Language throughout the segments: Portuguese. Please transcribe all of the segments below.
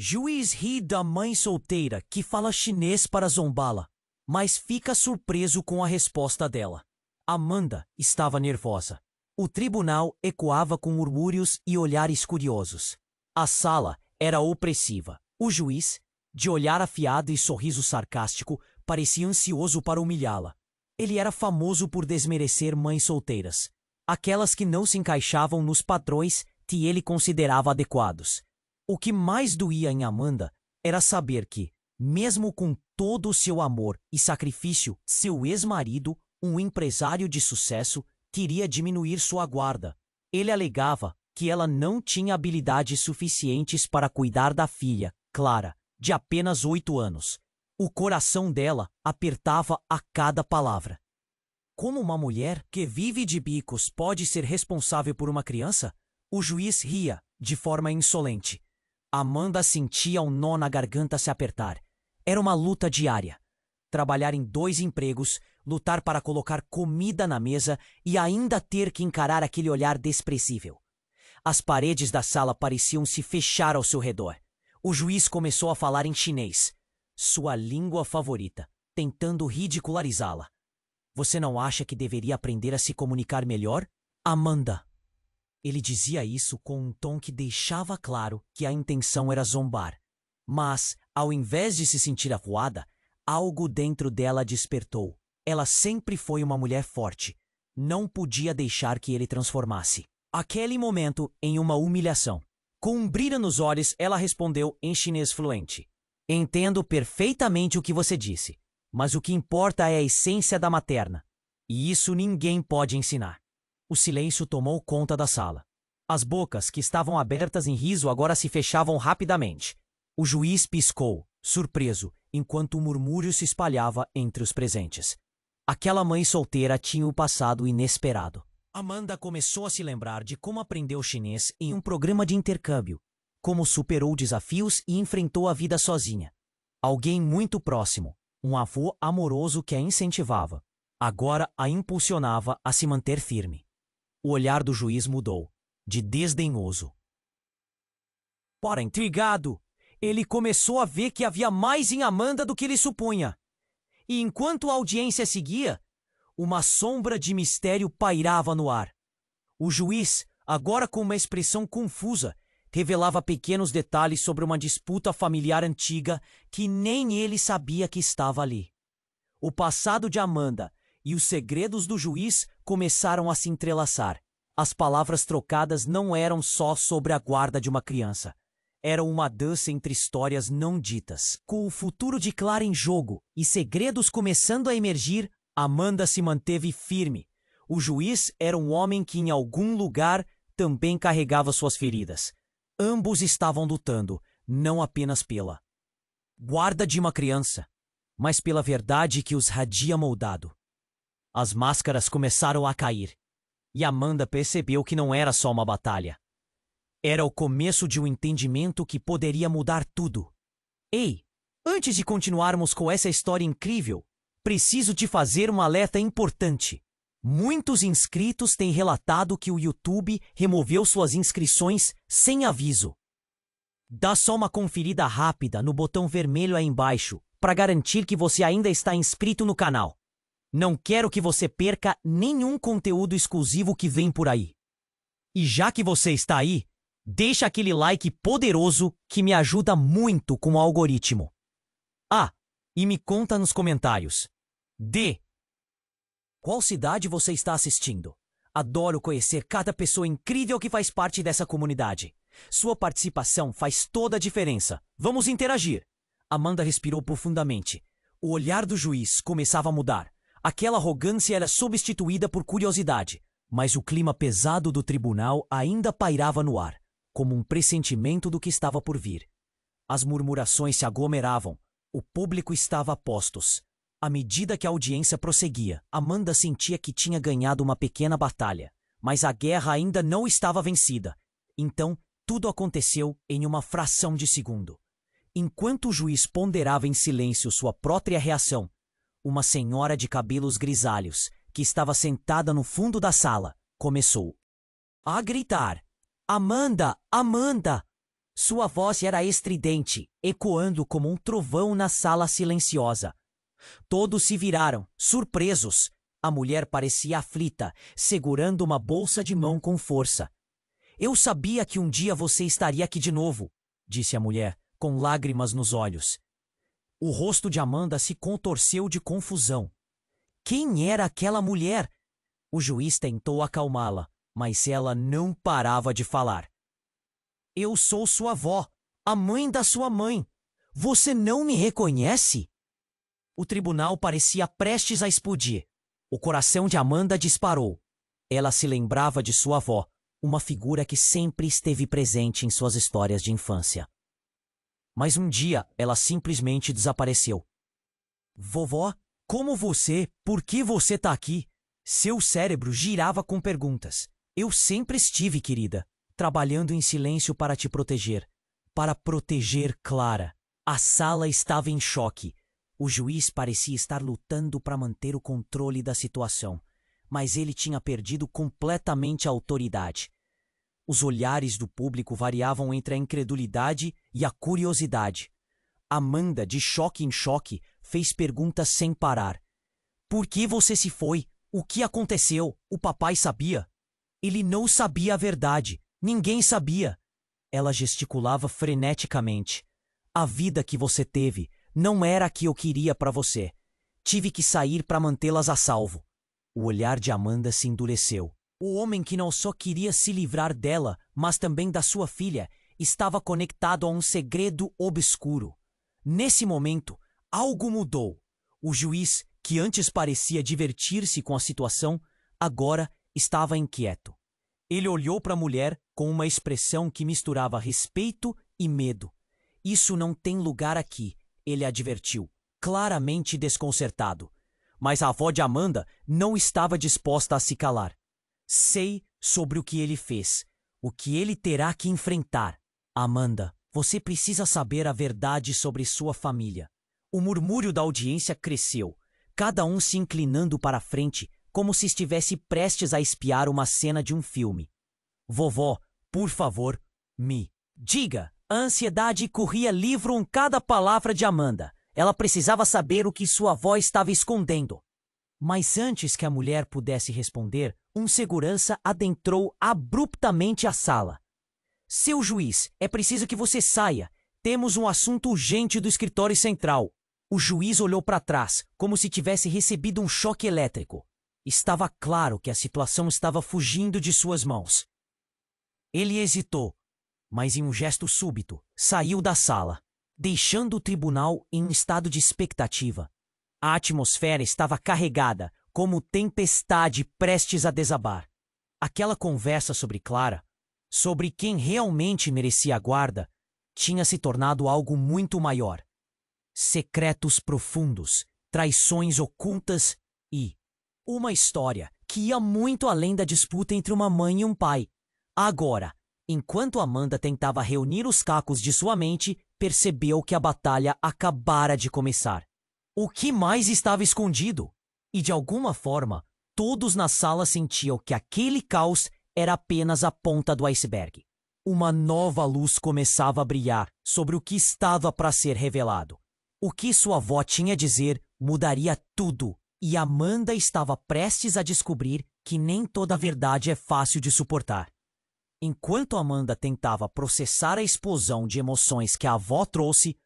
Juiz ri da mãe solteira que fala chinês para zombá-la, mas fica surpreso com a resposta dela. Amanda estava nervosa. O tribunal ecoava com murmúrios e olhares curiosos. A sala era opressiva. O juiz, de olhar afiado e sorriso sarcástico, parecia ansioso para humilhá-la. Ele era famoso por desmerecer mães solteiras, aquelas que não se encaixavam nos padrões que ele considerava adequados. O que mais doía em Amanda era saber que, mesmo com todo o seu amor e sacrifício, seu ex-marido, um empresário de sucesso, queria diminuir sua guarda. Ele alegava que ela não tinha habilidades suficientes para cuidar da filha, Clara, de apenas 8 anos. O coração dela apertava a cada palavra. Como uma mulher que vive de bicos pode ser responsável por uma criança? O juiz ria, de forma insolente. Amanda sentia um nó na garganta se apertar. Era uma luta diária. Trabalhar em 2 empregos, lutar para colocar comida na mesa e ainda ter que encarar aquele olhar desprezível. As paredes da sala pareciam se fechar ao seu redor. O juiz começou a falar em chinês, sua língua favorita, tentando ridicularizá-la. Você não acha que deveria aprender a se comunicar melhor, Amanda? Ele dizia isso com um tom que deixava claro que a intenção era zombar. Mas, ao invés de se sentir acuada, algo dentro dela despertou. Ela sempre foi uma mulher forte. Não podia deixar que ele transformasse aquele momento em uma humilhação. Com um brilho nos olhos, ela respondeu em chinês fluente. Entendo perfeitamente o que você disse, mas o que importa é a essência da materna. E isso ninguém pode ensinar. O silêncio tomou conta da sala. As bocas que estavam abertas em riso agora se fechavam rapidamente. O juiz piscou, surpreso, enquanto o murmúrio se espalhava entre os presentes. Aquela mãe solteira tinha o passado inesperado. Amanda começou a se lembrar de como aprendeu chinês em um programa de intercâmbio, como superou desafios e enfrentou a vida sozinha. Alguém muito próximo, um avô amoroso que a incentivava, agora a impulsionava a se manter firme. O olhar do juiz mudou, de desdenhoso para intrigado. Ele começou a ver que havia mais em Amanda do que ele supunha. E enquanto a audiência seguia, uma sombra de mistério pairava no ar. O juiz, agora com uma expressão confusa, revelava pequenos detalhes sobre uma disputa familiar antiga que nem ele sabia que estava ali. O passado de Amanda e os segredos do juiz começaram a se entrelaçar. As palavras trocadas não eram só sobre a guarda de uma criança. Era uma dança entre histórias não ditas. Com o futuro de Clara em jogo e segredos começando a emergir, Amanda se manteve firme. O juiz era um homem que em algum lugar também carregava suas feridas. Ambos estavam lutando, não apenas pela guarda de uma criança, mas pela verdade que os havia moldado. As máscaras começaram a cair, e Amanda percebeu que não era só uma batalha. Era o começo de um entendimento que poderia mudar tudo. Ei, antes de continuarmos com essa história incrível, preciso te fazer um alerta importante. Muitos inscritos têm relatado que o YouTube removeu suas inscrições sem aviso. Dá só uma conferida rápida no botão vermelho aí embaixo para garantir que você ainda está inscrito no canal. Não quero que você perca nenhum conteúdo exclusivo que vem por aí. E já que você está aí, deixa aquele like poderoso que me ajuda muito com o algoritmo. Ah, e me conta nos comentários. Qual cidade você está assistindo? Adoro conhecer cada pessoa incrível que faz parte dessa comunidade. Sua participação faz toda a diferença. Vamos interagir. Amanda respirou profundamente. O olhar do juiz começava a mudar. Aquela arrogância era substituída por curiosidade, mas o clima pesado do tribunal ainda pairava no ar, como um pressentimento do que estava por vir. As murmurações se aglomeravam. O público estava a postos. À medida que a audiência prosseguia, Amanda sentia que tinha ganhado uma pequena batalha, mas a guerra ainda não estava vencida. Então, tudo aconteceu em uma fração de segundo. Enquanto o juiz ponderava em silêncio sua própria reação, uma senhora de cabelos grisalhos, que estava sentada no fundo da sala, começou a gritar: Amanda! Amanda! Sua voz era estridente, ecoando como um trovão na sala silenciosa. Todos se viraram, surpresos. A mulher parecia aflita, segurando uma bolsa de mão com força. Eu sabia que um dia você estaria aqui de novo, disse a mulher, com lágrimas nos olhos. O rosto de Amanda se contorceu de confusão. Quem era aquela mulher? O juiz tentou acalmá-la, mas ela não parava de falar. Eu sou sua avó, a mãe da sua mãe. Você não me reconhece? O tribunal parecia prestes a explodir. O coração de Amanda disparou. Ela se lembrava de sua avó, uma figura que sempre esteve presente em suas histórias de infância. Mas um dia ela simplesmente desapareceu. Vovó, como você? Por que você tá aqui? Seu cérebro girava com perguntas. Eu sempre estive, querida, trabalhando em silêncio para te proteger. Para proteger Clara. A sala estava em choque. O juiz parecia estar lutando para manter o controle da situação, mas ele tinha perdido completamente a autoridade. Os olhares do público variavam entre a incredulidade e a curiosidade. Amanda, de choque em choque, fez perguntas sem parar. Por que você se foi? O que aconteceu? O papai sabia? Ele não sabia a verdade. Ninguém sabia. Ela gesticulava freneticamente. A vida que você teve não era a que eu queria para você. Tive que sair para mantê-las a salvo. O olhar de Amanda se endureceu. O homem que não só queria se livrar dela, mas também da sua filha, estava conectado a um segredo obscuro. Nesse momento, algo mudou. O juiz, que antes parecia divertir-se com a situação, agora estava inquieto. Ele olhou para a mulher com uma expressão que misturava respeito e medo. Isso não tem lugar aqui, ele advertiu, claramente desconcertado. Mas a avó de Amanda não estava disposta a se calar. Sei sobre o que ele fez, o que ele terá que enfrentar. Amanda, você precisa saber a verdade sobre sua família. O murmúrio da audiência cresceu, cada um se inclinando para a frente, como se estivesse prestes a espiar uma cena de um filme. Vovó, por favor, me diga. A ansiedade corria livre em cada palavra de Amanda. Ela precisava saber o que sua avó estava escondendo. Mas antes que a mulher pudesse responder, um segurança adentrou abruptamente a sala. Seu juiz, é preciso que você saia. Temos um assunto urgente do escritório central. O juiz olhou para trás, como se tivesse recebido um choque elétrico. Estava claro que a situação estava fugindo de suas mãos. Ele hesitou, mas em um gesto súbito, saiu da sala, deixando o tribunal em um estado de expectativa. A atmosfera estava carregada, como tempestade prestes a desabar. Aquela conversa sobre Clara, sobre quem realmente merecia a guarda, tinha se tornado algo muito maior. Secretos profundos, traições ocultas e uma história que ia muito além da disputa entre uma mãe e um pai. Agora, enquanto Amanda tentava reunir os cacos de sua mente, percebeu que a batalha acabara de começar. O que mais estava escondido? E de alguma forma, todos na sala sentiam que aquele caos era apenas a ponta do iceberg. Uma nova luz começava a brilhar sobre o que estava para ser revelado. O que sua avó tinha a dizer mudaria tudo, e Amanda estava prestes a descobrir que nem toda a verdade é fácil de suportar. Enquanto Amanda tentava processar a explosão de emoções que a avó trouxe,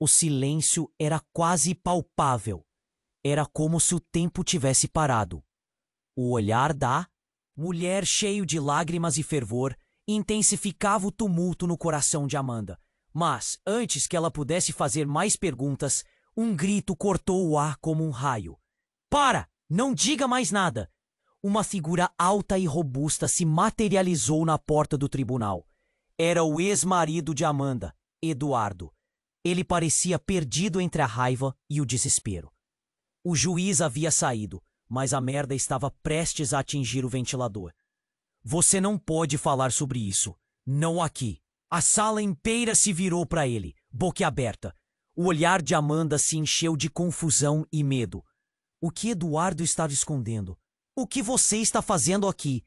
o silêncio era quase palpável. Era como se o tempo tivesse parado. O olhar da mulher, cheio de lágrimas e fervor, intensificava o tumulto no coração de Amanda. Mas, antes que ela pudesse fazer mais perguntas, um grito cortou o ar como um raio. Para! Não diga mais nada! Uma figura alta e robusta se materializou na porta do tribunal. Era o ex-marido de Amanda, Eduardo. Ele parecia perdido entre a raiva e o desespero. O juiz havia saído, mas a merda estava prestes a atingir o ventilador. Você não pode falar sobre isso. Não aqui. A sala inteira se virou para ele, boquiaberta. O olhar de Amanda se encheu de confusão e medo. O que Eduardo estava escondendo? O que você está fazendo aqui?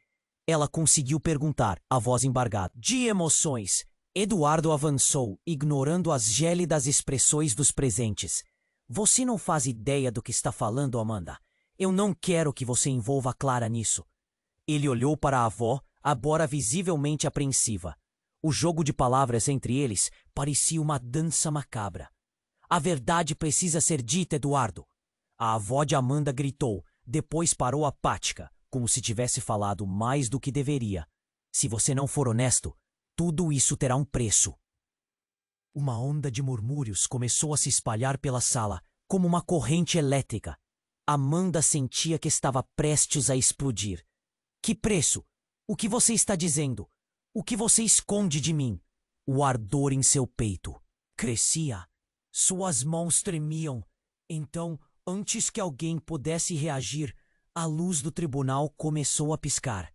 Ela conseguiu perguntar, a voz embargada. De emoções. Eduardo avançou, ignorando as gélidas expressões dos presentes. Você não faz ideia do que está falando, Amanda. Eu não quero que você envolva a Clara nisso. Ele olhou para a avó, agora visivelmente apreensiva. O jogo de palavras entre eles parecia uma dança macabra. A verdade precisa ser dita, Eduardo. A avó de Amanda gritou, depois parou apática, como se tivesse falado mais do que deveria. Se você não for honesto, tudo isso terá um preço. Uma onda de murmúrios começou a se espalhar pela sala, como uma corrente elétrica. Amanda sentia que estava prestes a explodir. Que preço? O que você está dizendo? O que você esconde de mim? O ardor em seu peito crescia. Suas mãos tremiam. Então, antes que alguém pudesse reagir, a luz do tribunal começou a piscar.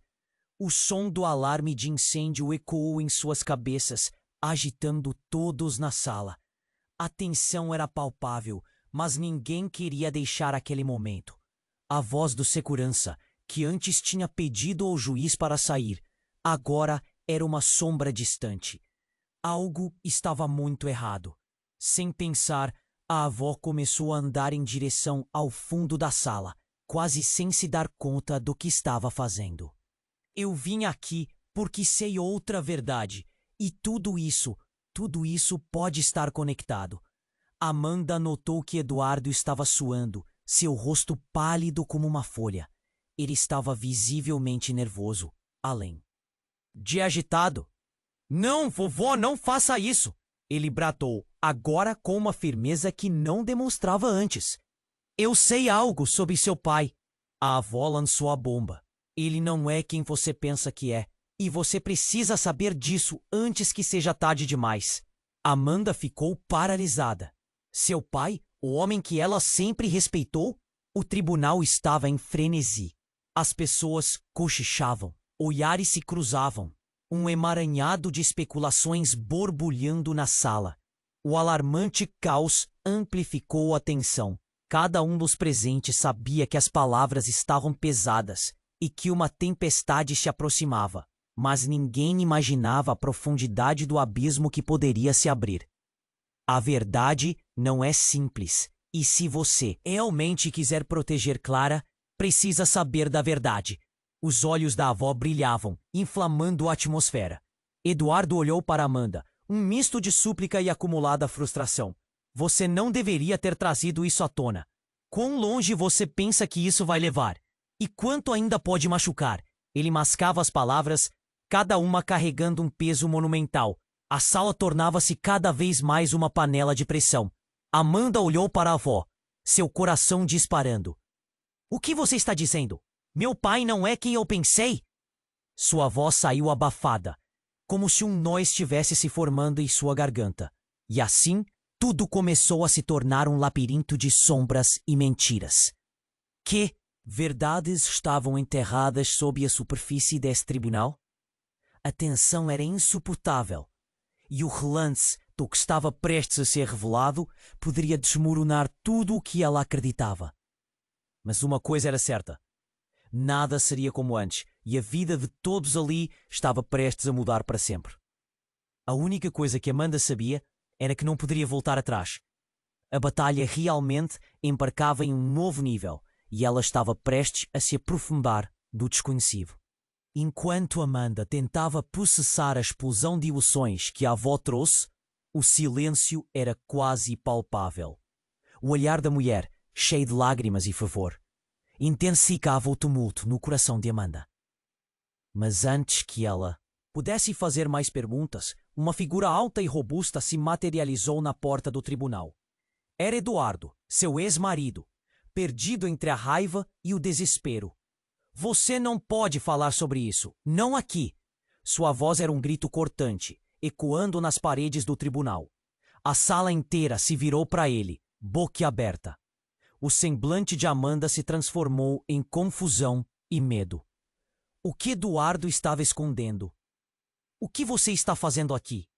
O som do alarme de incêndio ecoou em suas cabeças, agitando todos na sala. A tensão era palpável, mas ninguém queria deixar aquele momento. A voz do segurança, que antes tinha pedido ao juiz para sair, agora era uma sombra distante. Algo estava muito errado. Sem pensar, a avó começou a andar em direção ao fundo da sala, quase sem se dar conta do que estava fazendo. Eu vim aqui porque sei outra verdade, e tudo isso pode estar conectado. Amanda notou que Eduardo estava suando, seu rosto pálido como uma folha. Ele estava visivelmente nervoso, além de agitado. Não, vovó, não faça isso! Ele bradou, agora com uma firmeza que não demonstrava antes. Eu sei algo sobre seu pai. A avó lançou a bomba. Ele não é quem você pensa que é, e você precisa saber disso antes que seja tarde demais. Amanda ficou paralisada. Seu pai, o homem que ela sempre respeitou? O tribunal estava em frenesi. As pessoas cochichavam, olhares se cruzavam. Um emaranhado de especulações borbulhando na sala. O alarmante caos amplificou a tensão. Cada um dos presentes sabia que as palavras estavam pesadas e que uma tempestade se aproximava, mas ninguém imaginava a profundidade do abismo que poderia se abrir. A verdade não é simples, e se você realmente quiser proteger Clara, precisa saber da verdade. Os olhos da avó brilhavam, inflamando a atmosfera. Eduardo olhou para Amanda, um misto de súplica e acumulada frustração. Você não deveria ter trazido isso à tona. Quão longe você pensa que isso vai levar? E quanto ainda pode machucar? Ele mascava as palavras, cada uma carregando um peso monumental. A sala tornava-se cada vez mais uma panela de pressão. Amanda olhou para a avó, seu coração disparando. O que você está dizendo? Meu pai não é quem eu pensei? Sua voz saiu abafada, como se um nó estivesse se formando em sua garganta. E assim, tudo começou a se tornar um labirinto de sombras e mentiras. Que verdades estavam enterradas sob a superfície desse tribunal? A tensão era insuportável, e o relance do que estava prestes a ser revelado poderia desmoronar tudo o que ela acreditava. Mas uma coisa era certa. Nada seria como antes, e a vida de todos ali estava prestes a mudar para sempre. A única coisa que Amanda sabia era que não poderia voltar atrás. A batalha realmente embarcava em um novo nível, e ela estava prestes a se aprofundar do desconhecido. Enquanto Amanda tentava processar a explosão de emoções que a avó trouxe, o silêncio era quase palpável. O olhar da mulher, cheio de lágrimas e fervor, intensificava o tumulto no coração de Amanda. Mas antes que ela pudesse fazer mais perguntas, uma figura alta e robusta se materializou na porta do tribunal. Era Eduardo, seu ex-marido, perdido entre a raiva e o desespero. Você não pode falar sobre isso, não aqui. Sua voz era um grito cortante, ecoando nas paredes do tribunal. A sala inteira se virou para ele, boquiaberta. O semblante de Amanda se transformou em confusão e medo. O que Eduardo estava escondendo? O que você está fazendo aqui?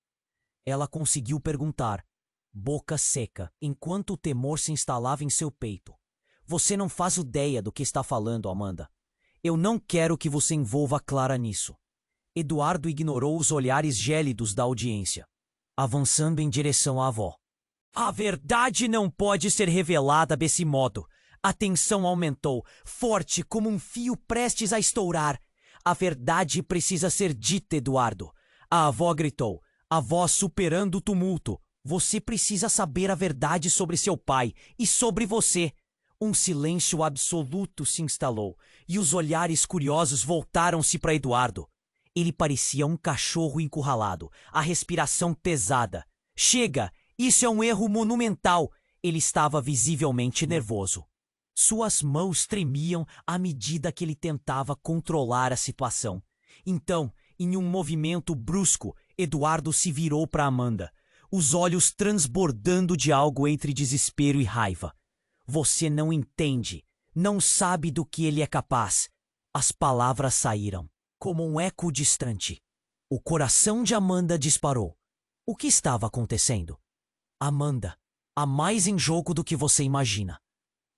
Ela conseguiu perguntar, boca seca, enquanto o temor se instalava em seu peito. Você não faz ideia do que está falando, Amanda. Eu não quero que você envolva a Clara nisso. Eduardo ignorou os olhares gélidos da audiência, avançando em direção à avó. A verdade não pode ser revelada desse modo. A tensão aumentou, forte como um fio prestes a estourar. A verdade precisa ser dita, Eduardo. A avó gritou, a voz superando o tumulto. Você precisa saber a verdade sobre seu pai e sobre você. Um silêncio absoluto se instalou e os olhares curiosos voltaram-se para Eduardo. Ele parecia um cachorro encurralado, a respiração pesada. Chega! Isso é um erro monumental. Ele estava visivelmente nervoso. Suas mãos tremiam à medida que ele tentava controlar a situação. Então, em um movimento brusco, Eduardo se virou para Amanda, os olhos transbordando de algo entre desespero e raiva. Você não entende, não sabe do que ele é capaz. As palavras saíram, como um eco distante. O coração de Amanda disparou. O que estava acontecendo? Amanda, há mais em jogo do que você imagina.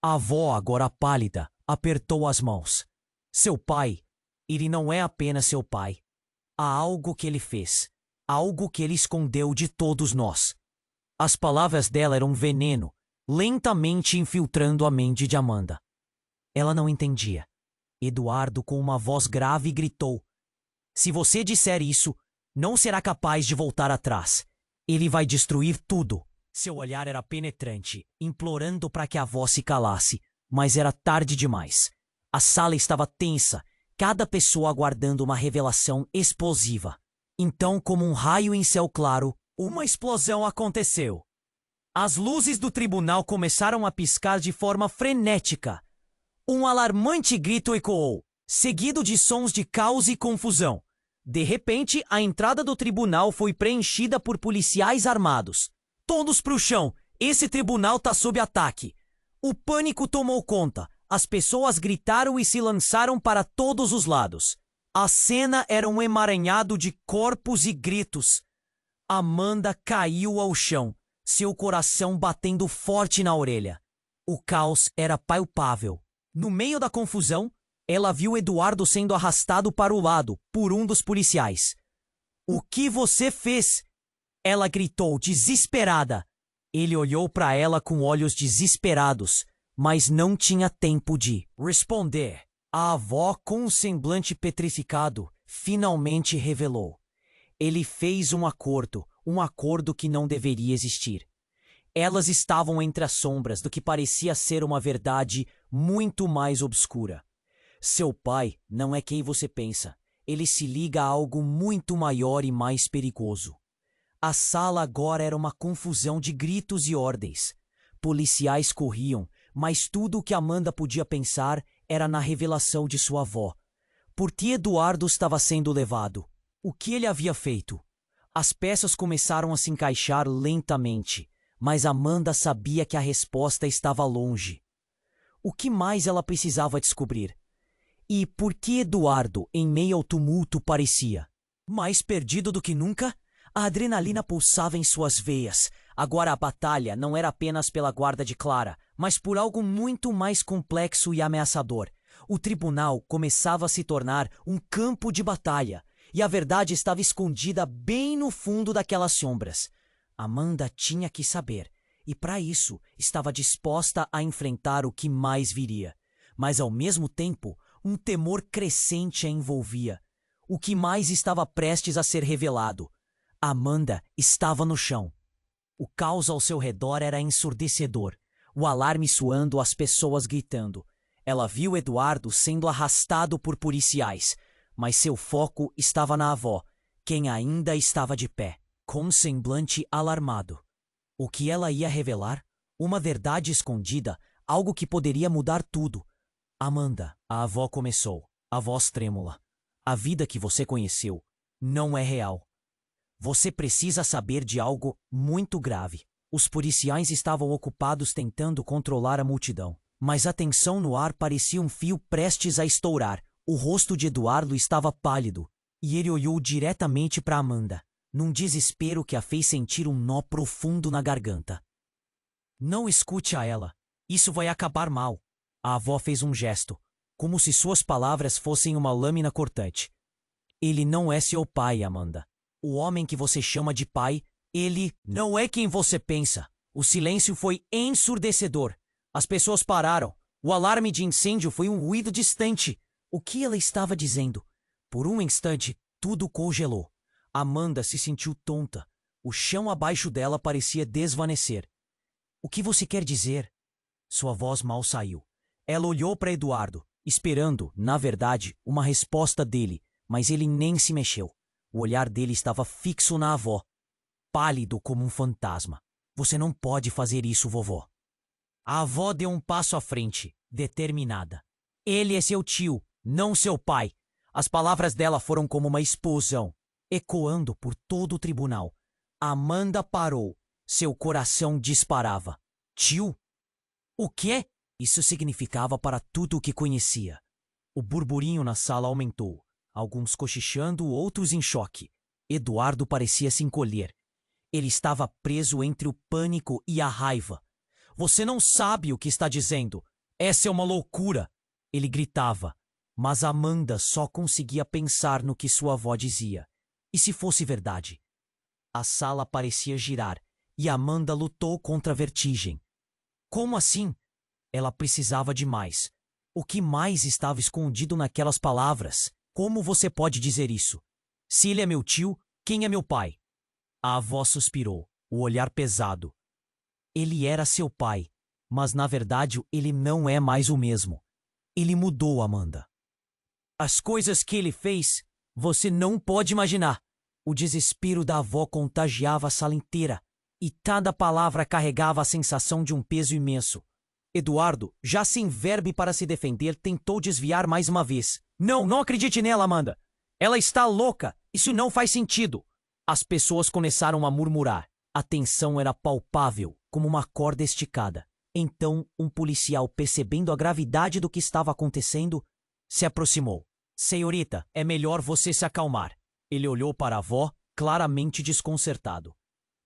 A avó, agora pálida, apertou as mãos. Seu pai, ele não é apenas seu pai. Há algo que ele fez, algo que ele escondeu de todos nós. As palavras dela eram veneno, lentamente infiltrando a mente de Amanda. Ela não entendia. Eduardo, com uma voz grave, gritou: Se você disser isso, não será capaz de voltar atrás. Ele vai destruir tudo. Seu olhar era penetrante, implorando para que a voz se calasse, mas era tarde demais. A sala estava tensa, cada pessoa aguardando uma revelação explosiva. Então, como um raio em céu claro, uma explosão aconteceu. As luzes do tribunal começaram a piscar de forma frenética. Um alarmante grito ecoou, seguido de sons de caos e confusão. De repente, a entrada do tribunal foi preenchida por policiais armados. Todos para o chão. Esse tribunal está sob ataque. O pânico tomou conta. As pessoas gritaram e se lançaram para todos os lados. A cena era um emaranhado de corpos e gritos. Amanda caiu ao chão, seu coração batendo forte na orelha. O caos era palpável. No meio da confusão, ela viu Eduardo sendo arrastado para o lado por um dos policiais. O que você fez? Ela gritou, desesperada. Ele olhou para ela com olhos desesperados, mas não tinha tempo de responder. A avó, com um semblante petrificado, finalmente revelou. Ele fez um acordo que não deveria existir. Elas estavam entre as sombras do que parecia ser uma verdade muito mais obscura. Seu pai não é quem você pensa. Ele se liga a algo muito maior e mais perigoso. A sala agora era uma confusão de gritos e ordens. Policiais corriam, mas tudo o que Amanda podia pensar era na revelação de sua avó. Por que Eduardo estava sendo levado? O que ele havia feito? As peças começaram a se encaixar lentamente, mas Amanda sabia que a resposta estava longe. O que mais ela precisava descobrir? E por que Eduardo, em meio ao tumulto, parecia mais perdido do que nunca? A adrenalina pulsava em suas veias. Agora a batalha não era apenas pela guarda de Clara, mas por algo muito mais complexo e ameaçador. O tribunal começava a se tornar um campo de batalha, e a verdade estava escondida bem no fundo daquelas sombras. Amanda tinha que saber, e para isso estava disposta a enfrentar o que mais viria. Mas ao mesmo tempo, um temor crescente a envolvia. O que mais estava prestes a ser revelado? Amanda estava no chão. O caos ao seu redor era ensurdecedor. O alarme soando, as pessoas gritando. Ela viu Eduardo sendo arrastado por policiais, mas seu foco estava na avó, quem ainda estava de pé, com um semblante alarmado. O que ela ia revelar? Uma verdade escondida, algo que poderia mudar tudo. Amanda, a avó começou, a voz trêmula. A vida que você conheceu não é real. Você precisa saber de algo muito grave. Os policiais estavam ocupados tentando controlar a multidão, mas a tensão no ar parecia um fio prestes a estourar. O rosto de Eduardo estava pálido, e ele olhou diretamente para Amanda, num desespero que a fez sentir um nó profundo na garganta. Não escute a ela. Isso vai acabar mal. A avó fez um gesto, como se suas palavras fossem uma lâmina cortante. Ele não é seu pai, Amanda. O homem que você chama de pai, ele não é quem você pensa. O silêncio foi ensurdecedor. As pessoas pararam. O alarme de incêndio foi um ruído distante. O que ela estava dizendo? Por um instante, tudo congelou. Amanda se sentiu tonta. O chão abaixo dela parecia desvanecer. O que você quer dizer? Sua voz mal saiu. Ela olhou para Eduardo, esperando, na verdade, uma resposta dele, mas ele nem se mexeu. O olhar dele estava fixo na avó, pálido como um fantasma. Você não pode fazer isso, vovó. A avó deu um passo à frente, determinada. Ele é seu tio, não seu pai. As palavras dela foram como uma explosão, ecoando por todo o tribunal. Amanda parou. Seu coração disparava. Tio? O quê? Isso significava para tudo o que conhecia. O burburinho na sala aumentou. Alguns cochichando, outros em choque. Eduardo parecia se encolher. Ele estava preso entre o pânico e a raiva. Você não sabe o que está dizendo. Essa é uma loucura. Ele gritava. Mas Amanda só conseguia pensar no que sua avó dizia. E se fosse verdade? A sala parecia girar, e Amanda lutou contra a vertigem. Como assim? Ela precisava de mais. O que mais estava escondido naquelas palavras? Como você pode dizer isso? Se ele é meu tio, quem é meu pai? A avó suspirou, o olhar pesado. Ele era seu pai, mas na verdade ele não é mais o mesmo. Ele mudou, Amanda. As coisas que ele fez, você não pode imaginar. O desespero da avó contagiava a sala inteira, e cada palavra carregava a sensação de um peso imenso. Eduardo, já sem verbe para se defender, tentou desviar mais uma vez. Não acredite nela, Amanda. Ela está louca. Isso não faz sentido. As pessoas começaram a murmurar. A tensão era palpável, como uma corda esticada. Então, um policial, percebendo a gravidade do que estava acontecendo, se aproximou. Senhorita, é melhor você se acalmar. Ele olhou para a avó, claramente desconcertado.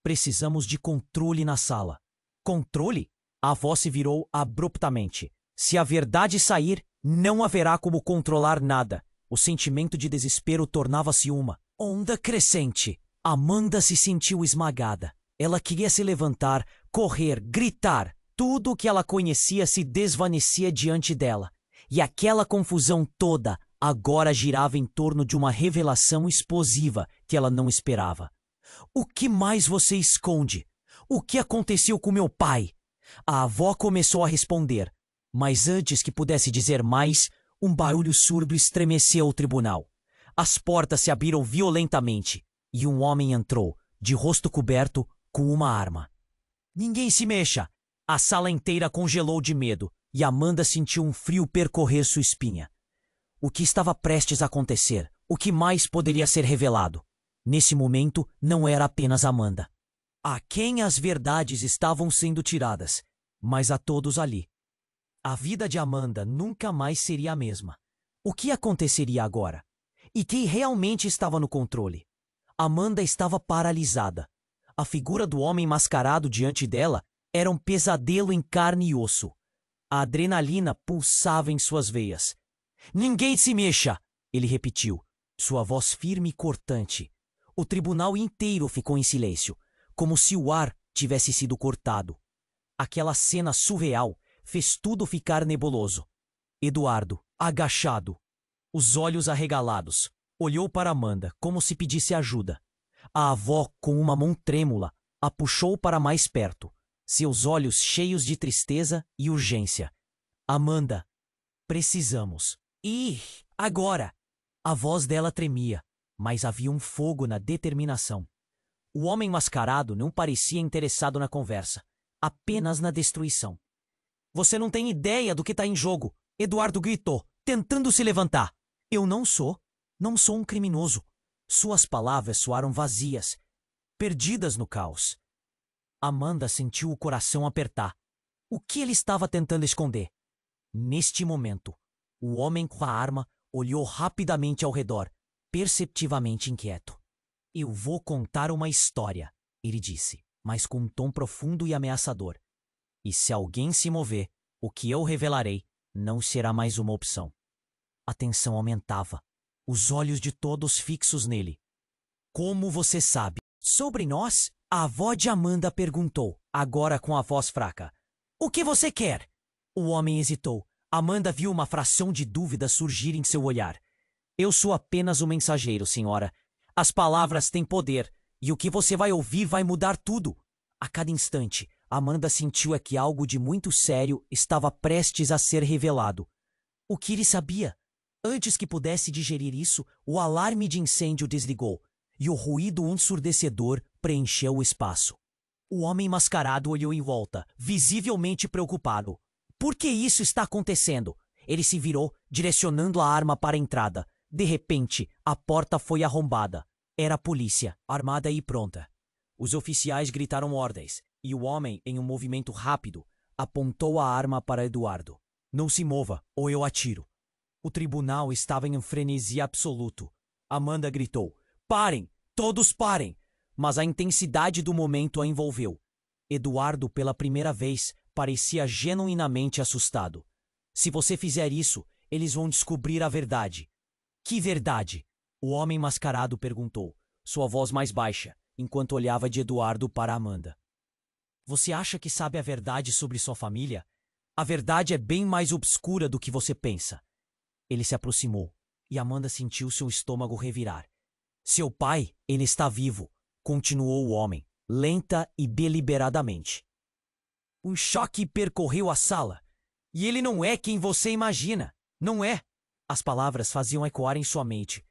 Precisamos de controle na sala. Controle? A avó se virou abruptamente. Se a verdade sair, não haverá como controlar nada. O sentimento de desespero tornava-se uma onda crescente. Amanda se sentiu esmagada. Ela queria se levantar, correr, gritar. Tudo o que ela conhecia se desvanecia diante dela. E aquela confusão toda agora girava em torno de uma revelação explosiva que ela não esperava. O que mais você esconde? O que aconteceu com meu pai? A avó começou a responder, mas antes que pudesse dizer mais, um barulho surdo estremeceu o tribunal. As portas se abriram violentamente e um homem entrou, de rosto coberto, com uma arma. Ninguém se mexa! A sala inteira congelou de medo e Amanda sentiu um frio percorrer sua espinha. O que estava prestes a acontecer? O que mais poderia ser revelado? Nesse momento, não era apenas Amanda. A quem as verdades estavam sendo tiradas, mas a todos ali. A vida de Amanda nunca mais seria a mesma. O que aconteceria agora? E quem realmente estava no controle? Amanda estava paralisada. A figura do homem mascarado diante dela era um pesadelo em carne e osso. A adrenalina pulsava em suas veias. Ninguém se mexa! Ele repetiu, sua voz firme e cortante. O tribunal inteiro ficou em silêncio, como se o ar tivesse sido cortado. Aquela cena surreal fez tudo ficar nebuloso. Eduardo, agachado, os olhos arregalados, olhou para Amanda como se pedisse ajuda. A avó, com uma mão trêmula, a puxou para mais perto, seus olhos cheios de tristeza e urgência. Amanda, precisamos. Agora! A voz dela tremia, mas havia um fogo na determinação. O homem mascarado não parecia interessado na conversa, apenas na destruição. Você não tem ideia do que está em jogo, Eduardo gritou, tentando se levantar. Eu não sou um criminoso. Suas palavras soaram vazias, perdidas no caos. Amanda sentiu o coração apertar. O que ele estava tentando esconder? Neste momento, o homem com a arma olhou rapidamente ao redor, perceptivamente inquieto. Eu vou contar uma história, ele disse, mas com um tom profundo e ameaçador. E se alguém se mover, o que eu revelarei não será mais uma opção. A tensão aumentava. os olhos de todos fixos nele. Como você sabe? Sobre nós? A avó de Amanda perguntou, agora com a voz fraca. O que você quer? O homem hesitou. Amanda viu uma fração de dúvida surgir em seu olhar. Eu sou apenas um mensageiro, senhora. As palavras têm poder, e o que você vai ouvir vai mudar tudo. A cada instante, Amanda sentiu que algo de muito sério estava prestes a ser revelado. O que ele sabia? Antes que pudesse digerir isso, o alarme de incêndio desligou, e o ruído ensurdecedor preencheu o espaço. O homem mascarado olhou em volta, visivelmente preocupado. Por que isso está acontecendo? Ele se virou, direcionando a arma para a entrada. De repente, a porta foi arrombada. Era a polícia, armada e pronta. Os oficiais gritaram ordens, e o homem, em um movimento rápido, apontou a arma para Eduardo. Não se mova, ou eu atiro. O tribunal estava em um frenesi absoluto. Amanda gritou, parem, todos parem! Mas a intensidade do momento a envolveu. Eduardo, pela primeira vez, parecia genuinamente assustado. Se você fizer isso, eles vão descobrir a verdade. Que verdade? O homem mascarado perguntou, sua voz mais baixa, enquanto olhava de Eduardo para Amanda. Você acha que sabe a verdade sobre sua família? A verdade é bem mais obscura do que você pensa. Ele se aproximou, e Amanda sentiu seu estômago revirar. Seu pai, ele está vivo, continuou o homem, lenta e deliberadamente. Um choque percorreu a sala. E ele não é quem você imagina. Não é. As palavras faziam ecoar em sua mente.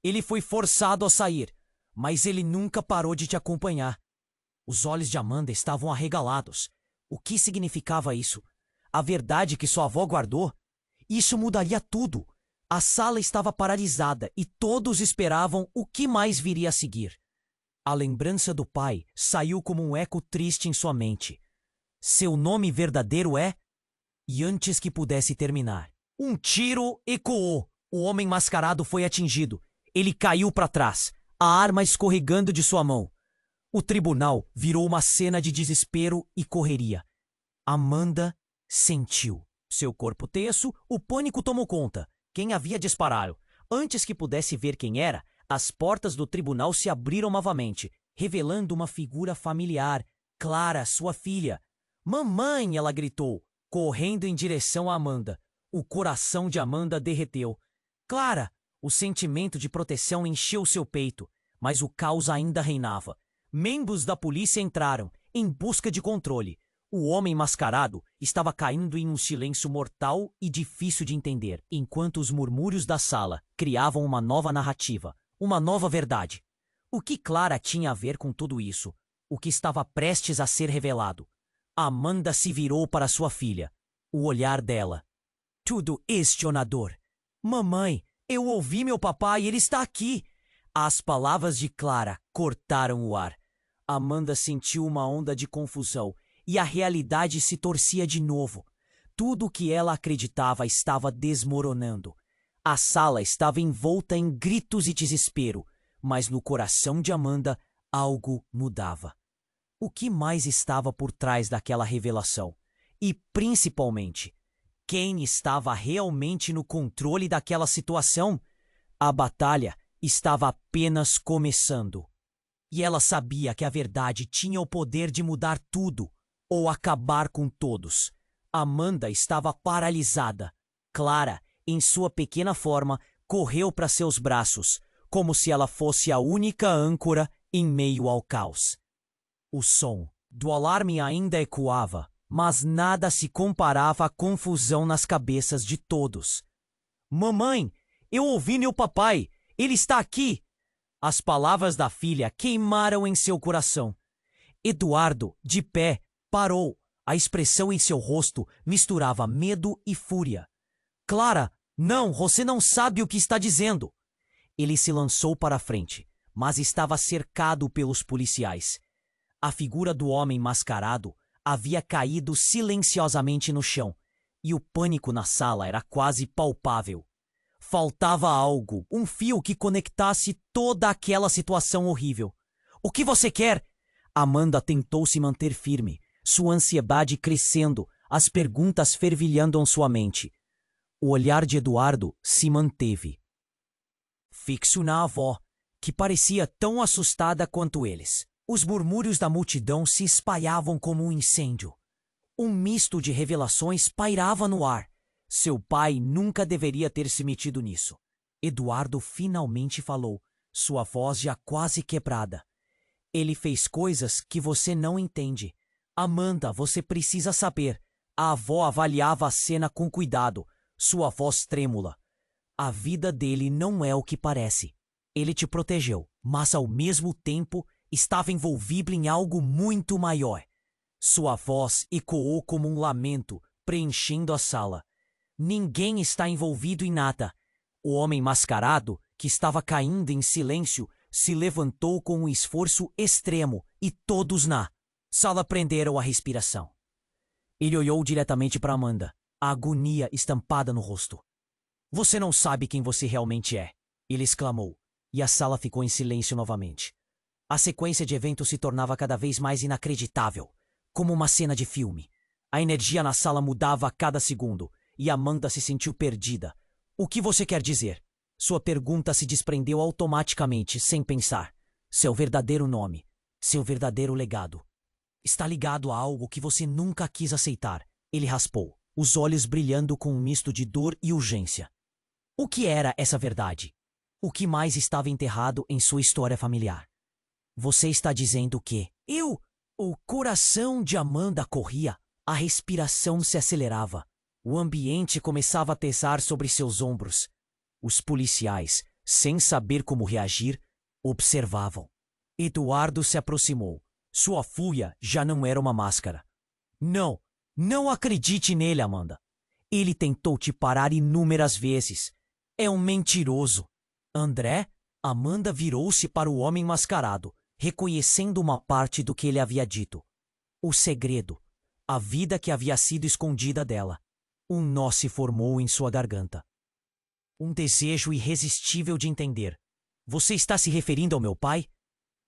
Ele foi forçado a sair, mas ele nunca parou de te acompanhar. Os olhos de Amanda estavam arregalados. O que significava isso? A verdade que sua avó guardou? Isso mudaria tudo. A sala estava paralisada e todos esperavam o que mais viria a seguir. A lembrança do pai saiu como um eco triste em sua mente. Seu nome verdadeiro é... E antes que pudesse terminar, um tiro ecoou. O homem mascarado foi atingido. Ele caiu para trás, a arma escorregando de sua mão. O tribunal virou uma cena de desespero e correria. Amanda sentiu. Seu corpo tenso, o pânico tomou conta. Quem havia disparado? Antes que pudesse ver quem era, as portas do tribunal se abriram novamente, revelando uma figura familiar, Clara, sua filha. Mamãe! Ela gritou, correndo em direção a Amanda. O coração de Amanda derreteu. Clara! O sentimento de proteção encheu seu peito, mas o caos ainda reinava. Membros da polícia entraram, em busca de controle. O homem mascarado estava caindo em um silêncio mortal e difícil de entender, enquanto os murmúrios da sala criavam uma nova narrativa, uma nova verdade. O que Clara tinha a ver com tudo isso? O que estava prestes a ser revelado? Amanda se virou para sua filha. O olhar dela. Tudo questionador. Mamãe, eu ouvi meu papai e ele está aqui. As palavras de Clara cortaram o ar. Amanda sentiu uma onda de confusão e a realidade se torcia de novo. Tudo o que ela acreditava estava desmoronando. A sala estava envolta em gritos e desespero, mas no coração de Amanda algo mudava. O que mais estava por trás daquela revelação? E, principalmente, quem estava realmente no controle daquela situação? A batalha estava apenas começando. E ela sabia que a verdade tinha o poder de mudar tudo, ou acabar com todos. Amanda estava paralisada. Clara, em sua pequena forma, correu para seus braços, como se ela fosse a única âncora em meio ao caos. O som do alarme ainda ecoava, mas nada se comparava à confusão nas cabeças de todos. Mamãe, eu ouvi meu papai, ele está aqui! As palavras da filha queimaram em seu coração. Eduardo, de pé, parou. A expressão em seu rosto misturava medo e fúria. Clara, não, você não sabe o que está dizendo. Ele se lançou para a frente, mas estava cercado pelos policiais. A figura do homem mascarado havia caído silenciosamente no chão, e o pânico na sala era quase palpável. Faltava algo, um fio que conectasse toda aquela situação horrível. O que você quer? Amanda tentou se manter firme, sua ansiedade crescendo, as perguntas fervilhando em sua mente. O olhar de Eduardo se manteve. fixo na avó, que parecia tão assustada quanto eles. Os murmúrios da multidão se espalhavam como um incêndio. Um misto de revelações pairava no ar. Seu pai nunca deveria ter se metido nisso. Eduardo finalmente falou, sua voz já quase quebrada. Ele fez coisas que você não entende. Amanda, você precisa saber. A avó avaliava a cena com cuidado, sua voz trêmula. A vida dele não é o que parece. Ele te protegeu, mas ao mesmo tempo estava envolvido em algo muito maior. Sua voz ecoou como um lamento, preenchendo a sala. Ninguém está envolvido em nada. O homem mascarado, que estava caindo em silêncio, se levantou com um esforço extremo e todos na sala prenderam a respiração. Ele olhou diretamente para Amanda, a agonia estampada no rosto. Você não sabe quem você realmente é, ele exclamou, e a sala ficou em silêncio novamente. A sequência de eventos se tornava cada vez mais inacreditável, como uma cena de filme. A energia na sala mudava a cada segundo, e Amanda se sentiu perdida. O que você quer dizer? Sua pergunta se desprendeu automaticamente, sem pensar. Seu verdadeiro nome, seu verdadeiro legado. Está ligado a algo que você nunca quis aceitar, ele raspou, os olhos brilhando com um misto de dor e urgência. O que era essa verdade? O que mais estava enterrado em sua história familiar? Você está dizendo que... O coração de Amanda corria, a respiração se acelerava. O ambiente começava a pesar sobre seus ombros. Os policiais, sem saber como reagir, observavam. Eduardo se aproximou. Sua fúria já não era uma máscara. Não acredite nele, Amanda. Ele tentou te parar inúmeras vezes. É um mentiroso. André? Amanda virou-se para o homem mascarado, reconhecendo uma parte do que ele havia dito. O segredo. A vida que havia sido escondida dela. Um nó se formou em sua garganta. Um desejo irresistível de entender. Você está se referindo ao meu pai?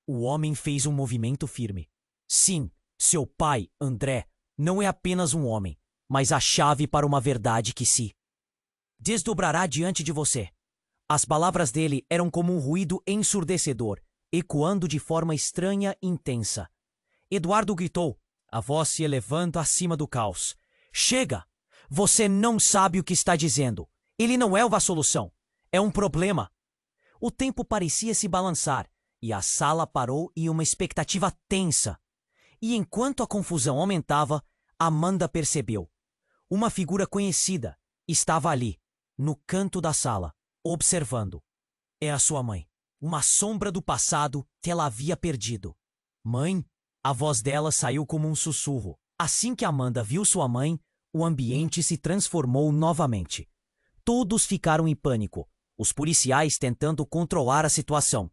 O homem fez um movimento firme. Sim, seu pai, André, não é apenas um homem, mas a chave para uma verdade que se desdobrará diante de você. As palavras dele eram como um ruído ensurdecedor, ecoando de forma estranha e intensa. Eduardo gritou, a voz se elevando acima do caos. Chega! Você não sabe o que está dizendo. Ele não é uma solução. É um problema. O tempo parecia se balançar, e a sala parou em uma expectativa tensa. E enquanto a confusão aumentava, Amanda percebeu. Uma figura conhecida estava ali, no canto da sala, observando. É a sua mãe. Uma sombra do passado que ela havia perdido. Mãe? A voz dela saiu como um sussurro. Assim que Amanda viu sua mãe, o ambiente se transformou novamente. Todos ficaram em pânico, os policiais tentando controlar a situação.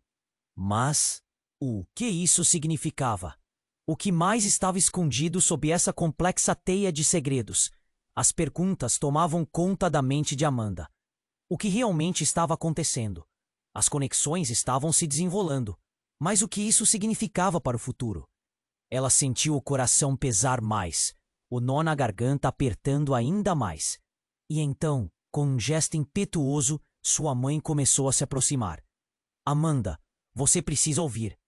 Mas o que isso significava? O que mais estava escondido sob essa complexa teia de segredos? As perguntas tomavam conta da mente de Amanda. O que realmente estava acontecendo? As conexões estavam se desenrolando. Mas o que isso significava para o futuro? Ela sentiu o coração pesar mais, o nó na garganta apertando ainda mais. E então, com um gesto impetuoso, sua mãe começou a se aproximar. Amanda, você precisa ouvir.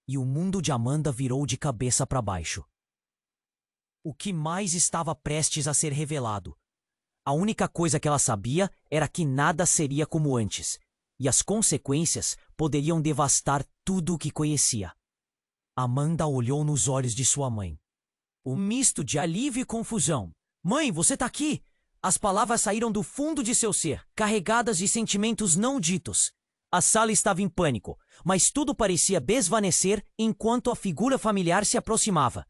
E o mundo de Amanda virou de cabeça para baixo. O que mais estava prestes a ser revelado? A única coisa que ela sabia era que nada seria como antes, e as consequências poderiam devastar tudo o que conhecia. Amanda olhou nos olhos de sua mãe. Um misto de alívio e confusão. Mãe, você tá aqui! As palavras saíram do fundo de seu ser, carregadas de sentimentos não ditos. A sala estava em pânico, mas tudo parecia desvanecer enquanto a figura familiar se aproximava.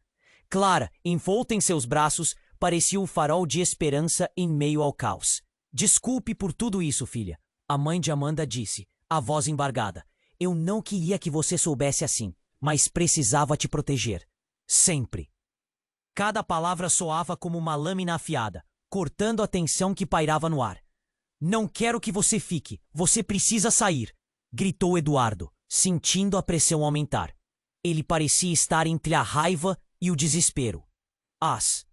Clara, envolta em seus braços, parecia um farol de esperança em meio ao caos. Desculpe por tudo isso, filha, a mãe de Amanda disse, a voz embargada. Eu não queria que você soubesse assim, mas precisava te proteger. Sempre. Cada palavra soava como uma lâmina afiada, cortando a tensão que pairava no ar. Não quero que você fique, você precisa sair, gritou Eduardo, sentindo a pressão aumentar. Ele parecia estar entre a raiva e o desespero. As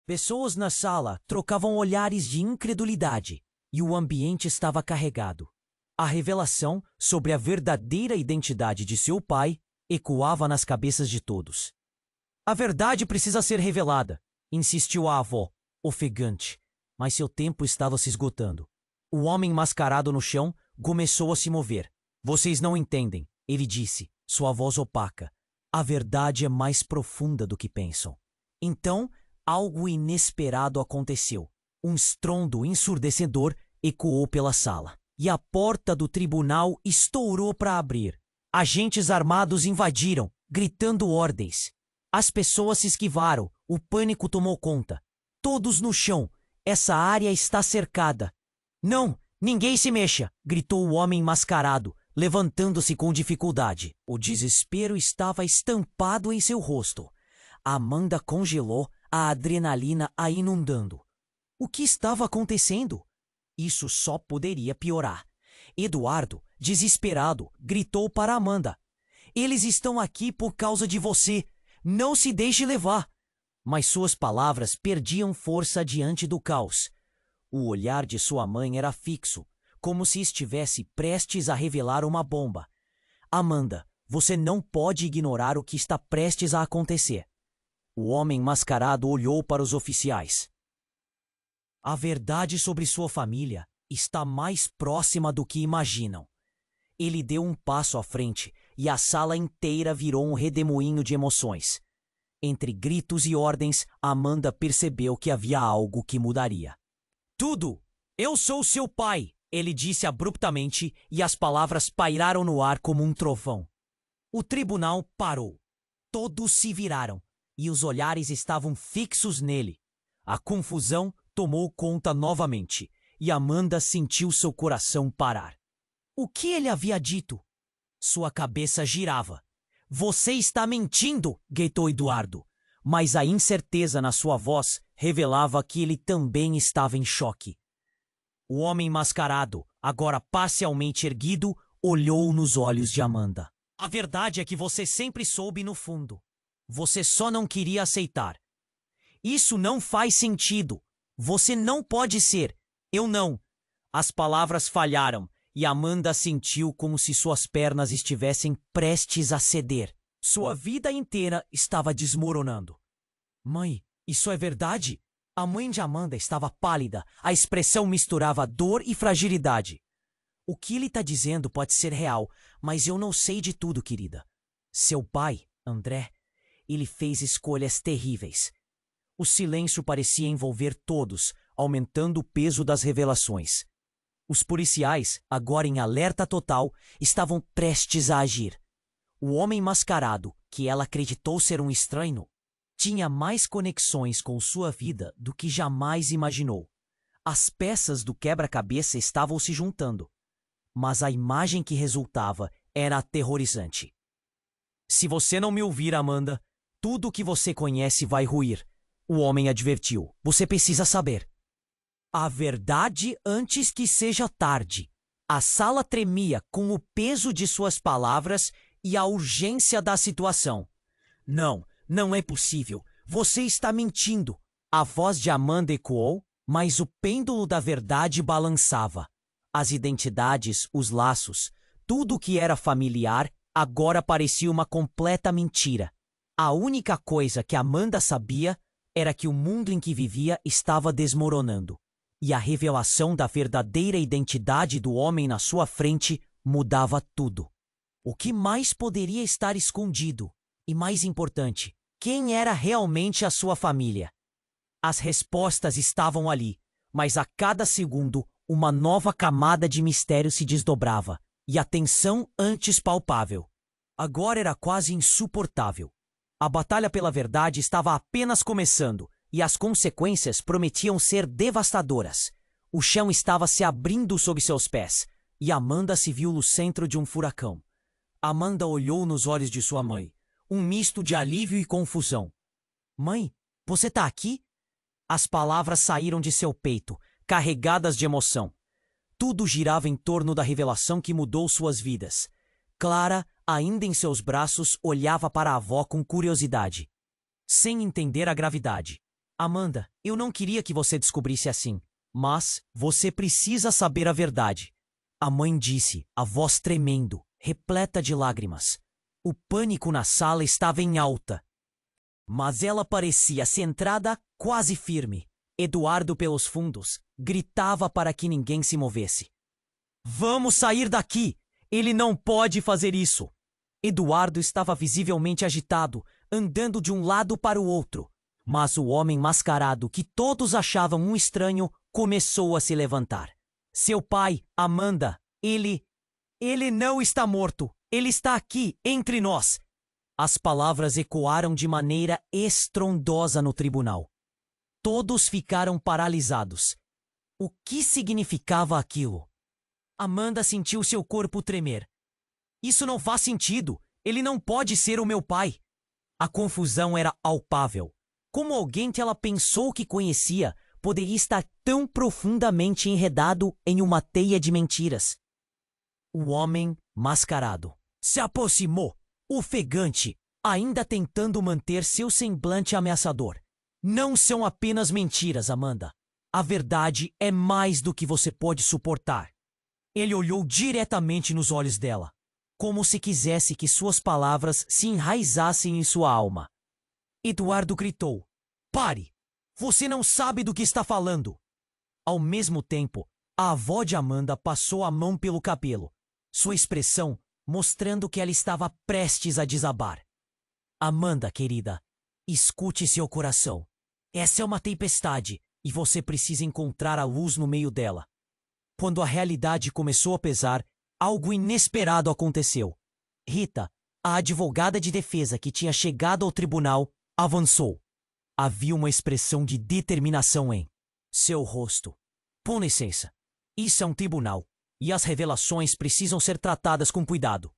pessoas na sala trocavam olhares de incredulidade e o ambiente estava carregado. A revelação sobre a verdadeira identidade de seu pai ecoava nas cabeças de todos. A verdade precisa ser revelada, insistiu a avó, ofegante, mas seu tempo estava se esgotando. O homem mascarado no chão começou a se mover. Vocês não entendem, ele disse, sua voz opaca. A verdade é mais profunda do que pensam. Então, algo inesperado aconteceu. Um estrondo ensurdecedor ecoou pela sala, e a porta do tribunal estourou para abrir. Agentes armados invadiram, gritando ordens. As pessoas se esquivaram, o pânico tomou conta. Todos no chão. Essa área está cercada. Não, ninguém se mexa, gritou o homem mascarado, levantando-se com dificuldade. O desespero estava estampado em seu rosto. Amanda congelou, a adrenalina a inundando. O que estava acontecendo? Isso só poderia piorar. Eduardo, desesperado, gritou para Amanda. Eles estão aqui por causa de você. Não se deixe levar. Mas suas palavras perdiam força diante do caos. O olhar de sua mãe era fixo, como se estivesse prestes a revelar uma bomba. Amanda, você não pode ignorar o que está prestes a acontecer. O homem mascarado olhou para os oficiais. A verdade sobre sua família está mais próxima do que imaginam. Ele deu um passo à frente e a sala inteira virou um redemoinho de emoções. Entre gritos e ordens, Amanda percebeu que havia algo que mudaria. Tudo! Eu sou seu pai! Ele disse abruptamente e as palavras pairaram no ar como um trovão. O tribunal parou. Todos se viraram e os olhares estavam fixos nele. A confusão tomou conta novamente e Amanda sentiu seu coração parar. O que ele havia dito? Sua cabeça girava. Você está mentindo, gritou Eduardo, mas a incerteza na sua voz revelava que ele também estava em choque. O homem mascarado, agora parcialmente erguido, olhou nos olhos de Amanda. A verdade é que você sempre soube no fundo. Você só não queria aceitar. Isso não faz sentido. Você não pode ser. Eu não. As palavras falharam e Amanda sentiu como se suas pernas estivessem prestes a ceder. Sua vida inteira estava desmoronando. Mãe, isso é verdade? A mãe de Amanda estava pálida, a expressão misturava dor e fragilidade. O que ele está dizendo pode ser real, mas eu não sei de tudo, querida. Seu pai, André, ele fez escolhas terríveis. O silêncio parecia envolver todos, aumentando o peso das revelações. Os policiais, agora em alerta total, estavam prestes a agir. O homem mascarado, que ela acreditou ser um estranho, tinha mais conexões com sua vida do que jamais imaginou. As peças do quebra-cabeça estavam se juntando, mas a imagem que resultava era aterrorizante. Se você não me ouvir, Amanda, tudo o que você conhece vai ruir, o homem advertiu. Você precisa saber. A verdade antes que seja tarde. A sala tremia com o peso de suas palavras e a urgência da situação. Não, não é possível. Você está mentindo. A voz de Amanda ecoou, mas o pêndulo da verdade balançava. As identidades, os laços, tudo o que era familiar, agora parecia uma completa mentira. A única coisa que Amanda sabia era que o mundo em que vivia estava desmoronando. E a revelação da verdadeira identidade do homem na sua frente mudava tudo. O que mais poderia estar escondido? E mais importante, quem era realmente a sua família? As respostas estavam ali, mas a cada segundo uma nova camada de mistério se desdobrava, e a tensão antes palpável agora era quase insuportável. A batalha pela verdade estava apenas começando, e as consequências prometiam ser devastadoras. O chão estava se abrindo sob seus pés, e Amanda se viu no centro de um furacão. Amanda olhou nos olhos de sua mãe, um misto de alívio e confusão. Mãe, você está aqui? As palavras saíram de seu peito, carregadas de emoção. Tudo girava em torno da revelação que mudou suas vidas. Clara, ainda em seus braços, olhava para a avó com curiosidade, sem entender a gravidade. Amanda, eu não queria que você descobrisse assim, mas você precisa saber a verdade. A mãe disse, a voz tremendo, repleta de lágrimas. O pânico na sala estava em alta. Mas ela parecia centrada, quase firme. Eduardo, pelos fundos, gritava para que ninguém se movesse. Vamos sair daqui! Ele não pode fazer isso! Eduardo estava visivelmente agitado, andando de um lado para o outro. Mas o homem mascarado, que todos achavam um estranho, começou a se levantar. Seu pai, Amanda, ele não está morto. Ele está aqui, entre nós. As palavras ecoaram de maneira estrondosa no tribunal. Todos ficaram paralisados. O que significava aquilo? Amanda sentiu seu corpo tremer. Isso não faz sentido. Ele não pode ser o meu pai. A confusão era palpável. Como alguém que ela pensou que conhecia poderia estar tão profundamente enredado em uma teia de mentiras? O homem mascarado se aproximou, ofegante, ainda tentando manter seu semblante ameaçador. Não são apenas mentiras, Amanda. A verdade é mais do que você pode suportar. Ele olhou diretamente nos olhos dela, como se quisesse que suas palavras se enraizassem em sua alma. Eduardo gritou: "Pare! Você não sabe do que está falando!" Ao mesmo tempo, a avó de Amanda passou a mão pelo cabelo, sua expressão mostrando que ela estava prestes a desabar. Amanda, querida, escute seu coração. Essa é uma tempestade e você precisa encontrar a luz no meio dela. Quando a realidade começou a pesar, algo inesperado aconteceu. Rita, a advogada de defesa que tinha chegado ao tribunal, avançou. Havia uma expressão de determinação em seu rosto. Com licença. Isso é um tribunal, e as revelações precisam ser tratadas com cuidado.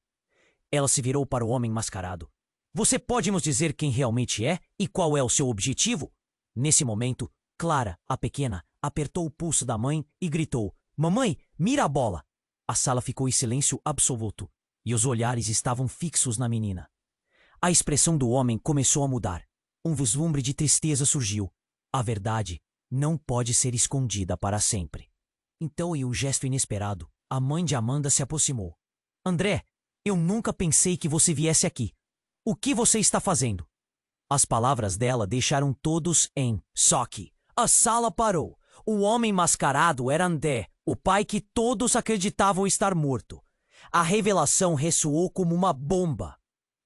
Ela se virou para o homem mascarado. Você pode nos dizer quem realmente é e qual é o seu objetivo? Nesse momento, Clara, a pequena, apertou o pulso da mãe e gritou: "Mamãe, mira a bola!" A sala ficou em silêncio absoluto, e os olhares estavam fixos na menina. A expressão do homem começou a mudar. Um vislumbre de tristeza surgiu. A verdade não pode ser escondida para sempre. Então, em um gesto inesperado, a mãe de Amanda se aproximou. "André, eu nunca pensei que você viesse aqui. O que você está fazendo?" As palavras dela deixaram todos em choque. A sala parou. O homem mascarado era André, o pai que todos acreditavam estar morto. A revelação ressoou como uma bomba.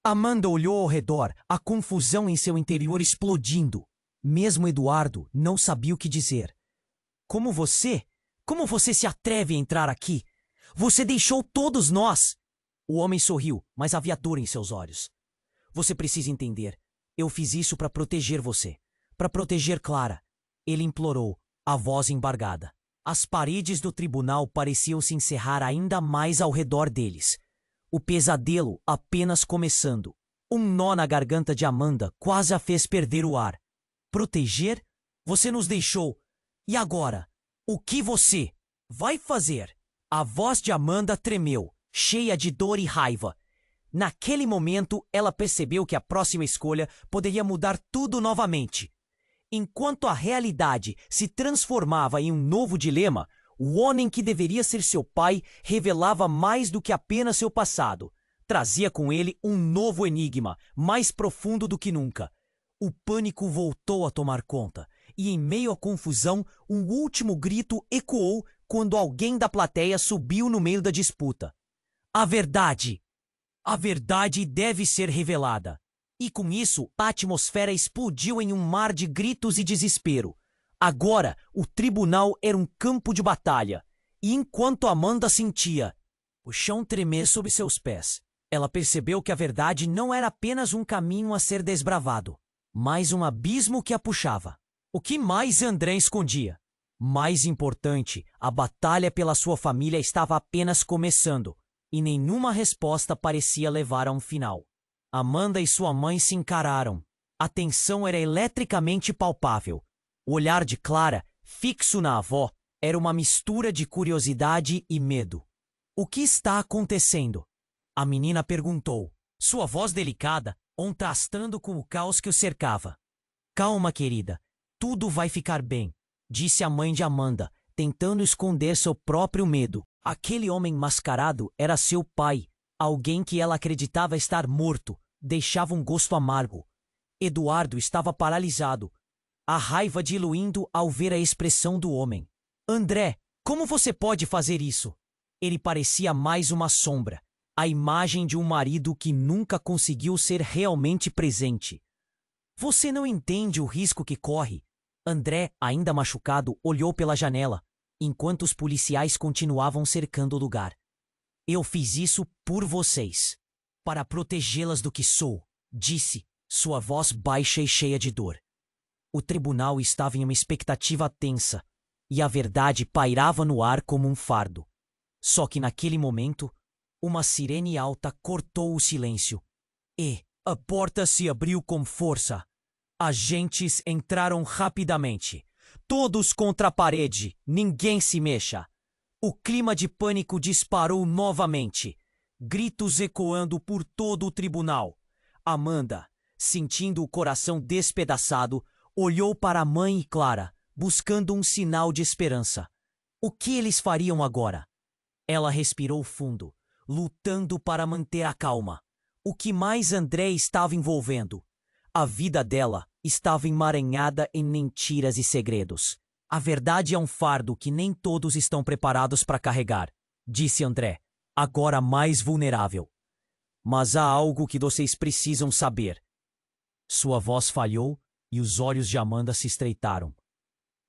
Amanda olhou ao redor, a confusão em seu interior explodindo. Mesmo Eduardo não sabia o que dizer. Como você se atreve a entrar aqui? Você deixou todos nós!" O homem sorriu, mas havia dor em seus olhos. "Você precisa entender. Eu fiz isso para proteger você. Para proteger Clara." Ele implorou, a voz embargada. As paredes do tribunal pareciam se encerrar ainda mais ao redor deles. O pesadelo apenas começando. Um nó na garganta de Amanda quase a fez perder o ar. "Proteger? Você nos deixou. E agora? O que você vai fazer?" A voz de Amanda tremeu, cheia de dor e raiva. Naquele momento, ela percebeu que a próxima escolha poderia mudar tudo novamente. Enquanto a realidade se transformava em um novo dilema, o homem que deveria ser seu pai revelava mais do que apenas seu passado. Trazia com ele um novo enigma, mais profundo do que nunca. O pânico voltou a tomar conta, e em meio à confusão, um último grito ecoou quando alguém da plateia subiu no meio da disputa. A verdade! A verdade deve ser revelada. E com isso, a atmosfera explodiu em um mar de gritos e desespero. Agora, o tribunal era um campo de batalha. E enquanto Amanda sentia o chão tremer sob seus pés, ela percebeu que a verdade não era apenas um caminho a ser desbravado, mas um abismo que a puxava. O que mais André escondia? Mais importante, a batalha pela sua família estava apenas começando, e nenhuma resposta parecia levar a um final. Amanda e sua mãe se encararam. A tensão era eletricamente palpável. O olhar de Clara, fixo na avó, era uma mistura de curiosidade e medo. "O que está acontecendo?" a menina perguntou, sua voz delicada contrastando com o caos que o cercava. "Calma, querida. Tudo vai ficar bem", disse a mãe de Amanda, tentando esconder seu próprio medo. Aquele homem mascarado era seu pai, alguém que ela acreditava estar morto, deixava um gosto amargo. Eduardo estava paralisado, a raiva diluindo ao ver a expressão do homem. André, como você pode fazer isso? Ele parecia mais uma sombra, a imagem de um marido que nunca conseguiu ser realmente presente. Você não entende o risco que corre. André, ainda machucado, olhou pela janela, enquanto os policiais continuavam cercando o lugar. Eu fiz isso por vocês, para protegê-las do que sou, disse, sua voz baixa e cheia de dor. O tribunal estava em uma expectativa tensa, e a verdade pairava no ar como um fardo. Só que naquele momento, uma sirene alta cortou o silêncio. E a porta se abriu com força. Agentes entraram rapidamente. Todos contra a parede, ninguém se mexa. O clima de pânico disparou novamente, gritos ecoando por todo o tribunal. Amanda, sentindo o coração despedaçado, olhou para a mãe e Clara, buscando um sinal de esperança. O que eles fariam agora? Ela respirou fundo, lutando para manter a calma. O que mais André estava envolvendo? A vida dela estava emaranhada em mentiras e segredos. A verdade é um fardo que nem todos estão preparados para carregar, disse André, agora mais vulnerável. Mas há algo que vocês precisam saber. Sua voz falhou e os olhos de Amanda se estreitaram.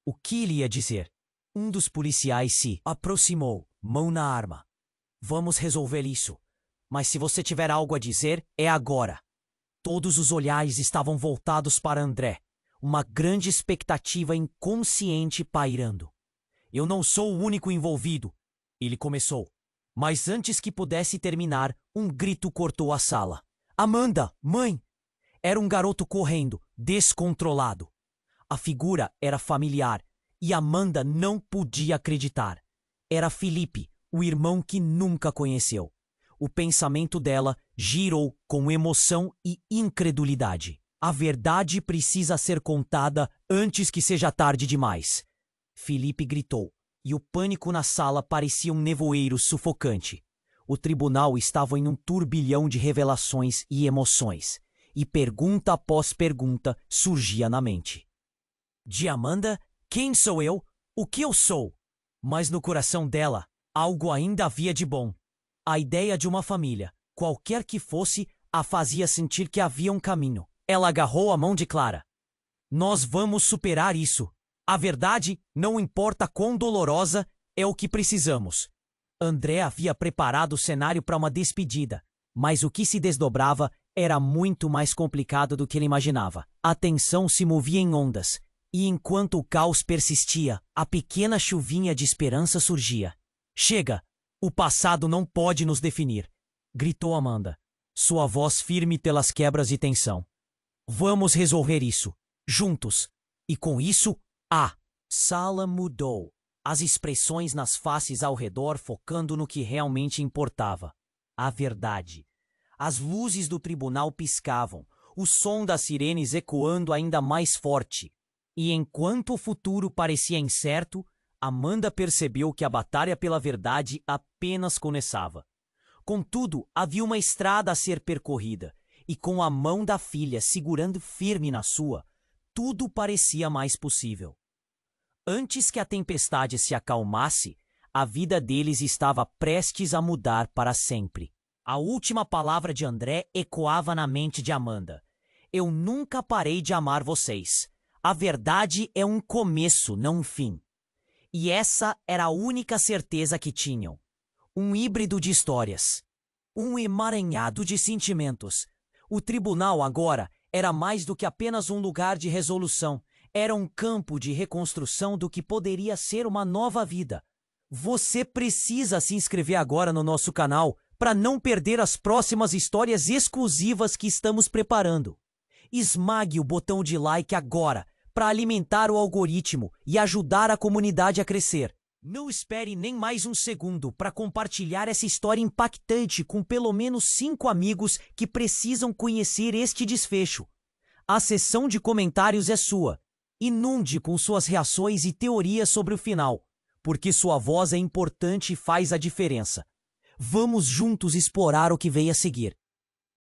O que ele ia dizer? Um dos policiais se aproximou, mão na arma. Vamos resolver isso. Mas se você tiver algo a dizer, é agora. Todos os olhares estavam voltados para André, uma grande expectativa inconsciente pairando. Eu não sou o único envolvido, ele começou. Mas antes que pudesse terminar, um grito cortou a sala. Amanda, mãe! Era um garoto correndo, descontrolado. A figura era familiar e Amanda não podia acreditar. Era Felipe, o irmão que nunca conheceu. O pensamento dela girou com emoção e incredulidade. A verdade precisa ser contada antes que seja tarde demais. Felipe gritou, e o pânico na sala parecia um nevoeiro sufocante. O tribunal estava em um turbilhão de revelações e emoções, e pergunta após pergunta surgia na mente. De Amanda, quem sou eu? O que eu sou? Mas no coração dela, algo ainda havia de bom. A ideia de uma família, qualquer que fosse, a fazia sentir que havia um caminho. Ela agarrou a mão de Clara. Nós vamos superar isso. A verdade, não importa quão dolorosa, é o que precisamos. André havia preparado o cenário para uma despedida, mas o que se desdobrava era muito mais complicado do que ele imaginava. A tensão se movia em ondas, e enquanto o caos persistia, a pequena chuvinha de esperança surgia. Chega! O passado não pode nos definir, gritou Amanda, sua voz firme pelas quebras de tensão. Vamos resolver isso, juntos. E com isso, a sala mudou, as expressões nas faces ao redor focando no que realmente importava. A verdade. As luzes do tribunal piscavam, o som das sirenes ecoando ainda mais forte. E enquanto o futuro parecia incerto, Amanda percebeu que a batalha pela verdade apenas começava. Contudo, havia uma estrada a ser percorrida, e com a mão da filha segurando firme na sua, tudo parecia mais possível. Antes que a tempestade se acalmasse, a vida deles estava prestes a mudar para sempre. A última palavra de André ecoava na mente de Amanda. Eu nunca parei de amar vocês. A verdade é um começo, não um fim. E essa era a única certeza que tinham. Um híbrido de histórias. Um emaranhado de sentimentos. O tribunal agora era mais do que apenas um lugar de resolução. Era um campo de reconstrução do que poderia ser uma nova vida. Você precisa se inscrever agora no nosso canal para não perder as próximas histórias exclusivas que estamos preparando. Esmague o botão de like agora para alimentar o algoritmo e ajudar a comunidade a crescer. Não espere nem mais um segundo para compartilhar essa história impactante com pelo menos 5 amigos que precisam conhecer este desfecho. A seção de comentários é sua. Inunde com suas reações e teorias sobre o final. porque sua voz é importante e faz a diferença. Vamos juntos explorar o que vem a seguir.